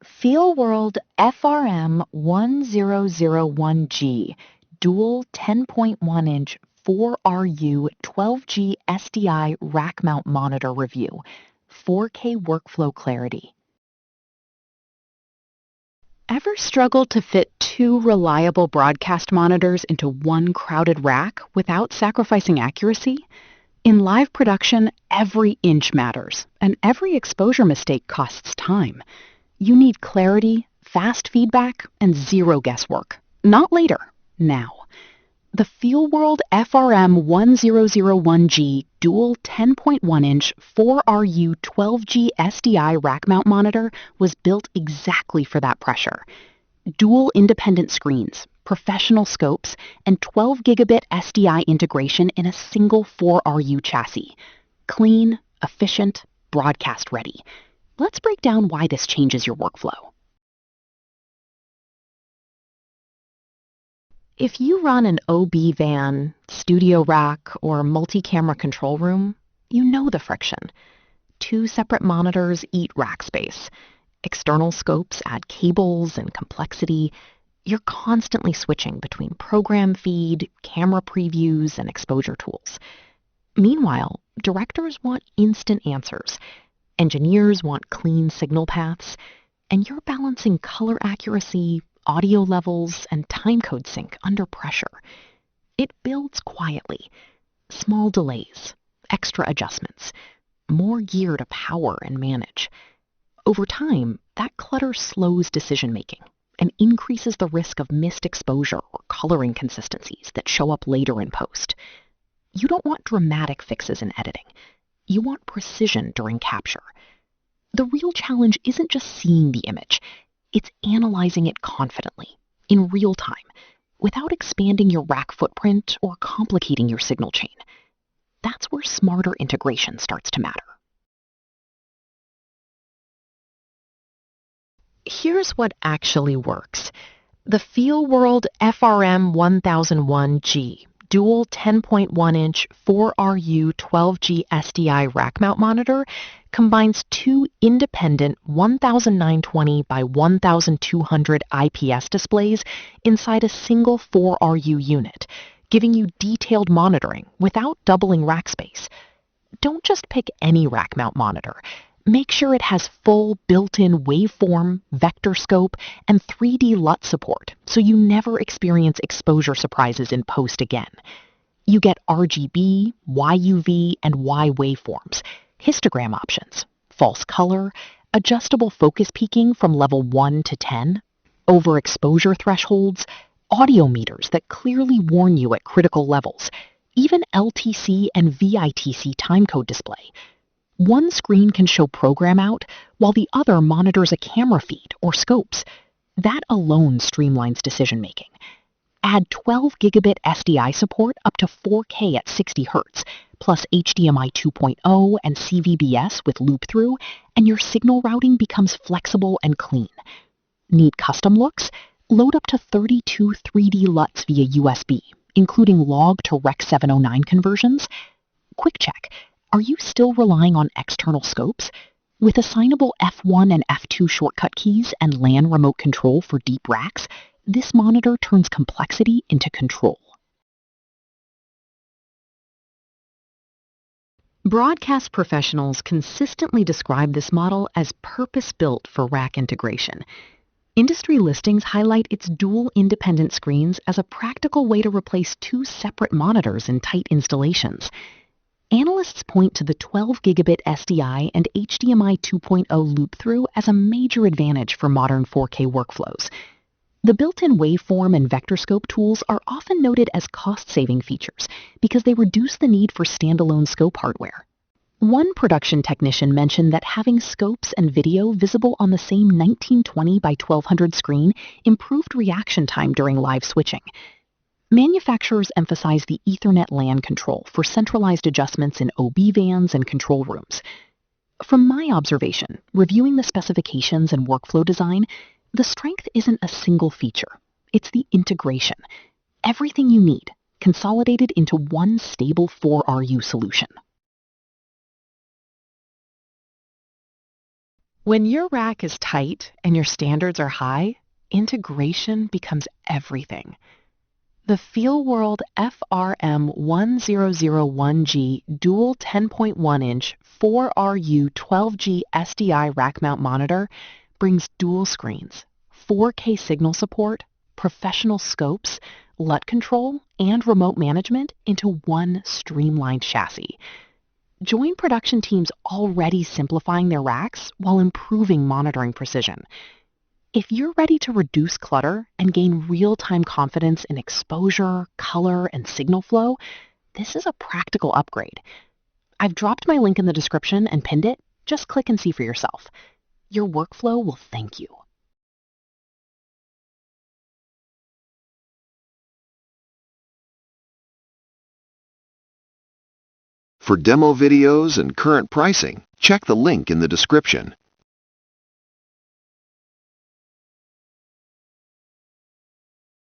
FEELWORLD FRM1001G Dual 10.1-inch 4RU 12G SDI Rackmount Monitor Review, 4K Workflow Clarity. Ever struggled to fit two reliable broadcast monitors into one crowded rack without sacrificing accuracy? In live production, every inch matters, and every exposure mistake costs time. You need clarity, fast feedback, and zero guesswork. Not later, now. The FEELWORLD FRM1001G Dual 10.1-inch 4RU 12G SDI Rackmount monitor was built exactly for that pressure. Dual independent screens, professional scopes, and 12 gigabit SDI integration in a single 4RU chassis. Clean, efficient, broadcast ready. Let's break down why this changes your workflow. If you run an OB van, studio rack, or multi-camera control room, you know the friction. Two separate monitors eat rack space. External scopes add cables and complexity. You're constantly switching between program feed, camera previews, and exposure tools. Meanwhile, directors want instant answers. Engineers want clean signal paths. And you're balancing color accuracy, audio levels, and timecode sync under pressure. It builds quietly. Small delays, extra adjustments, more gear to power and manage. Over time, that clutter slows decision-making and increases the risk of missed exposure or color inconsistencies that show up later in post. You don't want dramatic fixes in editing. You want precision during capture. The real challenge isn't just seeing the image. It's analyzing it confidently, in real time, without expanding your rack footprint or complicating your signal chain. That's where smarter integration starts to matter. Here's what actually works. The FEELWORLD FRM1001G Dual 10.1-inch 4RU 12G SDI rack-mount monitor combines two independent 1920 by 1200 IPS displays inside a single 4RU unit, giving you detailed monitoring without doubling rack space. Don't just pick any rack-mount monitor. Make sure it has full built-in waveform, vector scope, and 3D LUT support so you never experience exposure surprises in post again. You get RGB, YUV, and Y waveforms, histogram options, false color, adjustable focus peaking from level 1 to 10, overexposure thresholds, audio meters that clearly warn you at critical levels, even LTC and VITC timecode display. One screen can show program out, while the other monitors a camera feed or scopes. That alone streamlines decision-making. Add 12 gigabit SDI support up to 4K at 60 Hz, plus HDMI 2.0 and CVBS with loop-through, and your signal routing becomes flexible and clean. Need custom looks? Load up to 32 3D LUTs via USB, including log to Rec 709 conversions. Quick check. Are you still relying on external scopes? With assignable F1 and F2 shortcut keys and LAN remote control for deep racks, this monitor turns complexity into control. Broadcast professionals consistently describe this model as purpose-built for rack integration. Industry listings highlight its dual independent screens as a practical way to replace two separate monitors in tight installations. Analysts point to the 12 gigabit SDI and HDMI 2.0 loop-through as a major advantage for modern 4K workflows. The built-in waveform and vector scope tools are often noted as cost-saving features because they reduce the need for standalone scope hardware. One production technician mentioned that having scopes and video visible on the same 1920 by 1200 screen improved reaction time during live switching. Manufacturers emphasize the Ethernet LAN control for centralized adjustments in OB vans and control rooms. From my observation, reviewing the specifications and workflow design, the strength isn't a single feature. It's the integration. Everything you need, consolidated into one stable 4RU solution. When your rack is tight and your standards are high, integration becomes everything. The FEELWORLD FRM1001G Dual 10.1-inch 4RU 12G SDI rack-mount monitor brings dual screens, 4K signal support, professional scopes, LUT control, and remote management into one streamlined chassis. Join production teams already simplifying their racks while improving monitoring precision. If you're ready to reduce clutter and gain real-time confidence in exposure, color, and signal flow, this is a practical upgrade. I've dropped my link in the description and pinned it. Just click and see for yourself. Your workflow will thank you. For demo videos and current pricing, check the link in the description.